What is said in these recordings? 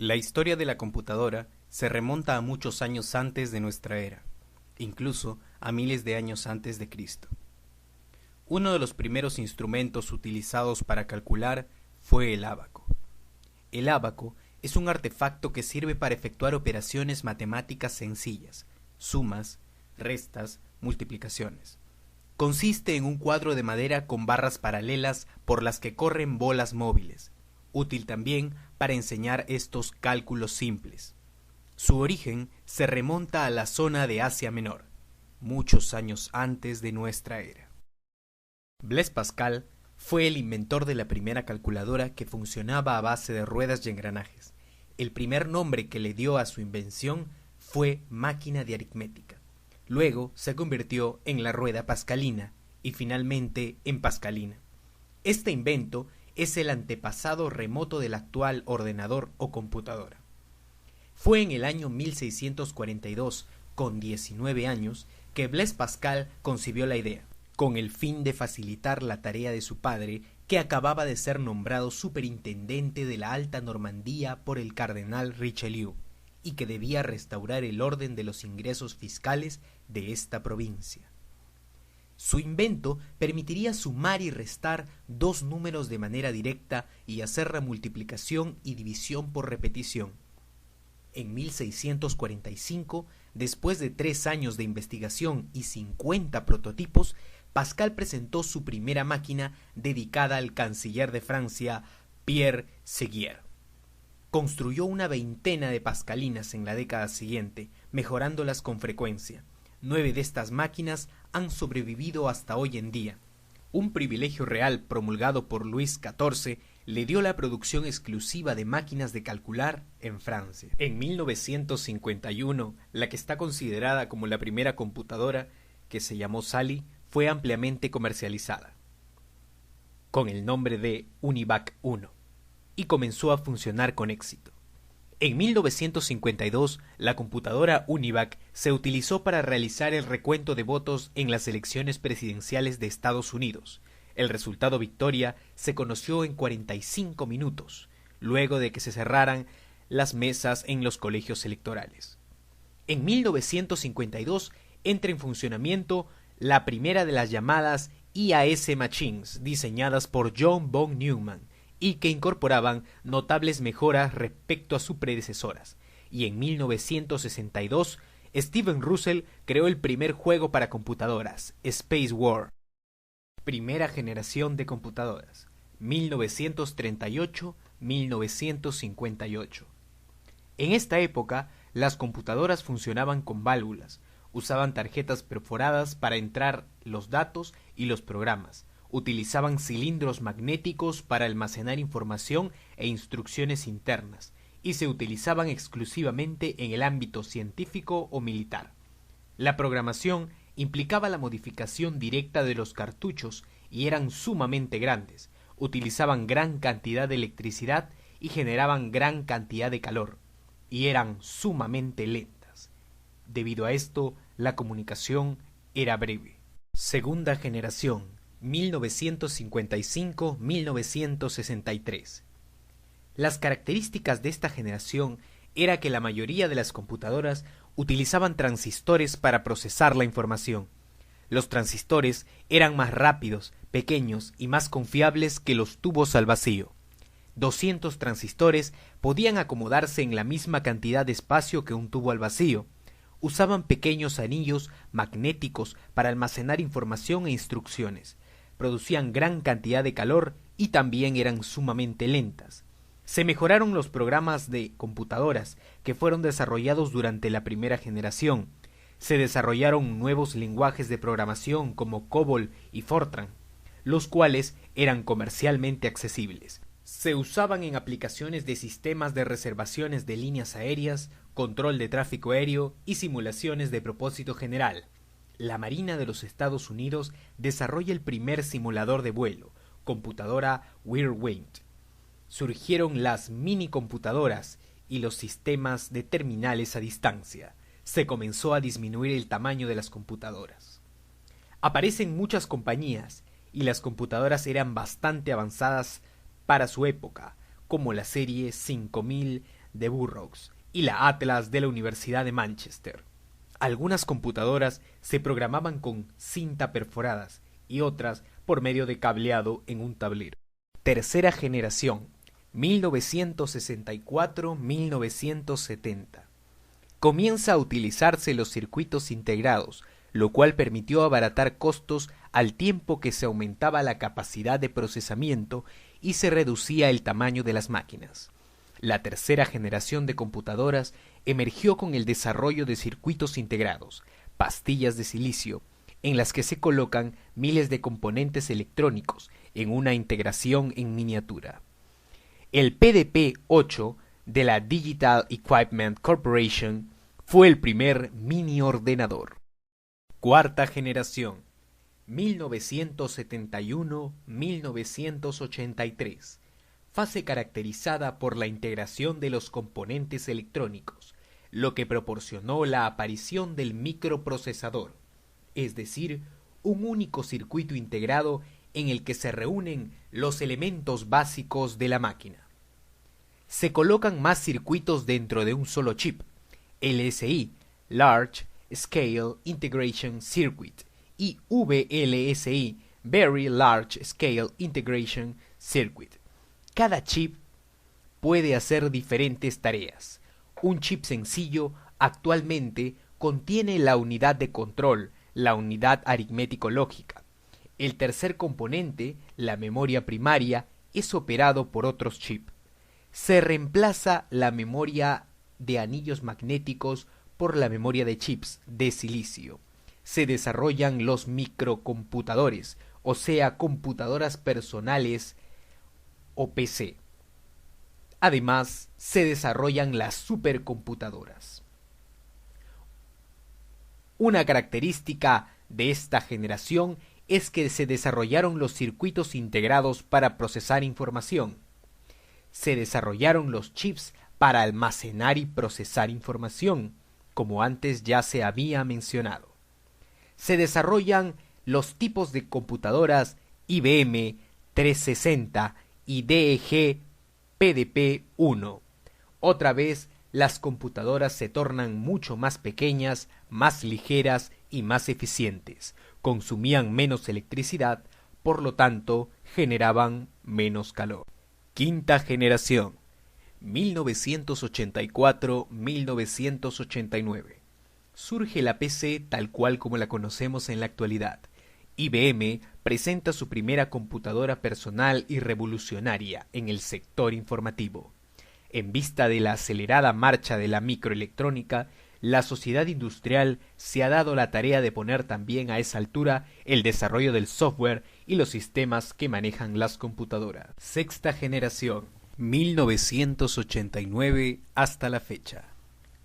La historia de la computadora se remonta a muchos años antes de nuestra era, incluso a miles de años antes de Cristo. Uno de los primeros instrumentos utilizados para calcular fue el ábaco. El ábaco es un artefacto que sirve para efectuar operaciones matemáticas sencillas, sumas, restas, multiplicaciones. Consiste en un cuadro de madera con barras paralelas por las que corren bolas móviles, útil también para enseñar estos cálculos simples. Su origen se remonta a la zona de Asia Menor, muchos años antes de nuestra era. Blaise Pascal fue el inventor de la primera calculadora que funcionaba a base de ruedas y engranajes. El primer nombre que le dio a su invención fue máquina de aritmética. Luego se convirtió en la rueda pascalina y finalmente en pascalina. Este invento es el antepasado remoto del actual ordenador o computadora. Fue en el año 1642, con 19 años, que Blaise Pascal concibió la idea, con el fin de facilitar la tarea de su padre, que acababa de ser nombrado superintendente de la Alta Normandía por el cardenal Richelieu, y que debía restaurar el orden de los ingresos fiscales de esta provincia. Su invento permitiría sumar y restar dos números de manera directa y hacer la multiplicación y división por repetición. En 1645, después de 3 años de investigación y 50 prototipos, Pascal presentó su primera máquina dedicada al canciller de Francia, Pierre Séguier. Construyó una veintena de pascalinas en la década siguiente, mejorándolas con frecuencia. 9 de estas máquinas han sobrevivido hasta hoy en día. Un privilegio real promulgado por Luis XIV le dio la producción exclusiva de máquinas de calcular en Francia. En 1951, la que está considerada como la primera computadora, que se llamó Sally, fue ampliamente comercializada, con el nombre de Univac I, y comenzó a funcionar con éxito. En 1952, la computadora Univac se utilizó para realizar el recuento de votos en las elecciones presidenciales de Estados Unidos. El resultado victoria se conoció en 45 minutos, luego de que se cerraran las mesas en los colegios electorales. En 1952 entra en funcionamiento la primera de las llamadas IAS Machines, diseñadas por John von Neumann, y que incorporaban notables mejoras respecto a sus predecesoras. Y en 1962, Steven Russell creó el primer juego para computadoras, Space War. Primera generación de computadoras, 1938-1958. En esta época, las computadoras funcionaban con válvulas, usaban tarjetas perforadas para entrar los datos y los programas, utilizaban cilindros magnéticos para almacenar información e instrucciones internas, y se utilizaban exclusivamente en el ámbito científico o militar. La programación implicaba la modificación directa de los cartuchos y eran sumamente grandes, utilizaban gran cantidad de electricidad y generaban gran cantidad de calor, y eran sumamente lentas. Debido a esto, la comunicación era breve. Segunda generación, 1955-1963. Las características de esta generación era que la mayoría de las computadoras utilizaban transistores para procesar la información. Los transistores eran más rápidos, pequeños y más confiables que los tubos al vacío. 200 transistores podían acomodarse en la misma cantidad de espacio que un tubo al vacío. Usaban pequeños anillos magnéticos para almacenar información e instrucciones. Producían gran cantidad de calor y también eran sumamente lentas. Se mejoraron los programas de computadoras que fueron desarrollados durante la primera generación. Se desarrollaron nuevos lenguajes de programación como COBOL y Fortran, los cuales eran comercialmente accesibles. Se usaban en aplicaciones de sistemas de reservaciones de líneas aéreas, control de tráfico aéreo y simulaciones de propósito general. La Marina de los Estados Unidos desarrolla el primer simulador de vuelo, computadora Whirlwind. Surgieron las minicomputadoras y los sistemas de terminales a distancia. Se comenzó a disminuir el tamaño de las computadoras. Aparecen muchas compañías y las computadoras eran bastante avanzadas para su época, como la serie 5000 de Burroughs y la Atlas de la Universidad de Manchester. Algunas computadoras se programaban con cinta perforadas y otras por medio de cableado en un tablero. Tercera generación, 1964-1970. Comienza a utilizarse los circuitos integrados, lo cual permitió abaratar costos al tiempo que se aumentaba la capacidad de procesamiento y se reducía el tamaño de las máquinas. La tercera generación de computadoras emergió con el desarrollo de circuitos integrados, pastillas de silicio, en las que se colocan miles de componentes electrónicos en una integración en miniatura. El PDP-8 de la Digital Equipment Corporation fue el primer mini ordenador. Cuarta generación, 1971-1983. Fase caracterizada por la integración de los componentes electrónicos, lo que proporcionó la aparición del microprocesador, es decir, un único circuito integrado en el que se reúnen los elementos básicos de la máquina. Se colocan más circuitos dentro de un solo chip, LSI, Large Scale Integration Circuit, y VLSI, Very Large Scale Integration Circuit. Cada chip puede hacer diferentes tareas. Un chip sencillo actualmente contiene la unidad de control, la unidad aritmético-lógica. El tercer componente, la memoria primaria, es operado por otros chips. Se reemplaza la memoria de anillos magnéticos por la memoria de chips de silicio. Se desarrollan los microcomputadores, o sea, computadoras personales o PC. Además, se desarrollan las supercomputadoras. Una característica de esta generación es que se desarrollaron los circuitos integrados para procesar información. Se desarrollaron los chips para almacenar y procesar información, como antes ya se había mencionado. Se desarrollan los tipos de computadoras IBM 360 y DEG PDP-1. Otra vez, las computadoras se tornan mucho más pequeñas, más ligeras y más eficientes. Consumían menos electricidad, por lo tanto, generaban menos calor. Quinta generación, 1984-1989. Surge la PC tal cual como la conocemos en la actualidad. IBM presenta su primera computadora personal y revolucionaria en el sector informativo. En vista de la acelerada marcha de la microelectrónica, la sociedad industrial se ha dado la tarea de poner también a esa altura el desarrollo del software y los sistemas que manejan las computadoras. Sexta generación, 1989 hasta la fecha.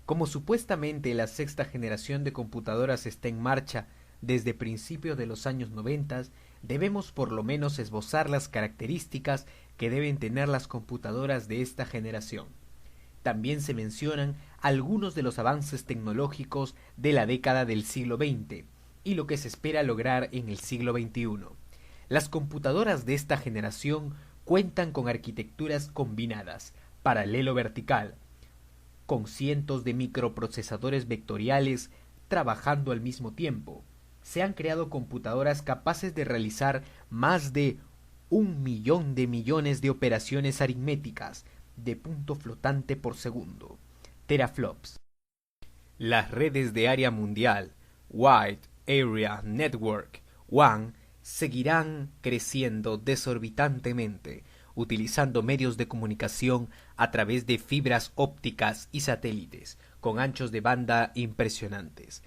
Como supuestamente la sexta generación de computadoras está en marcha desde principios de los años 90, debemos por lo menos esbozar las características que deben tener las computadoras de esta generación. También se mencionan algunos de los avances tecnológicos de la década del siglo XX y lo que se espera lograr en el siglo XXI. Las computadoras de esta generación cuentan con arquitecturas combinadas, paralelo-vertical, con cientos de microprocesadores vectoriales trabajando al mismo tiempo. Se han creado computadoras capaces de realizar más de 1.000.000 de millones de operaciones aritméticas de punto flotante por segundo, teraflops. Las redes de área mundial, Wide Area Network, WAN, seguirán creciendo desorbitantemente, utilizando medios de comunicación a través de fibras ópticas y satélites, con anchos de banda impresionantes.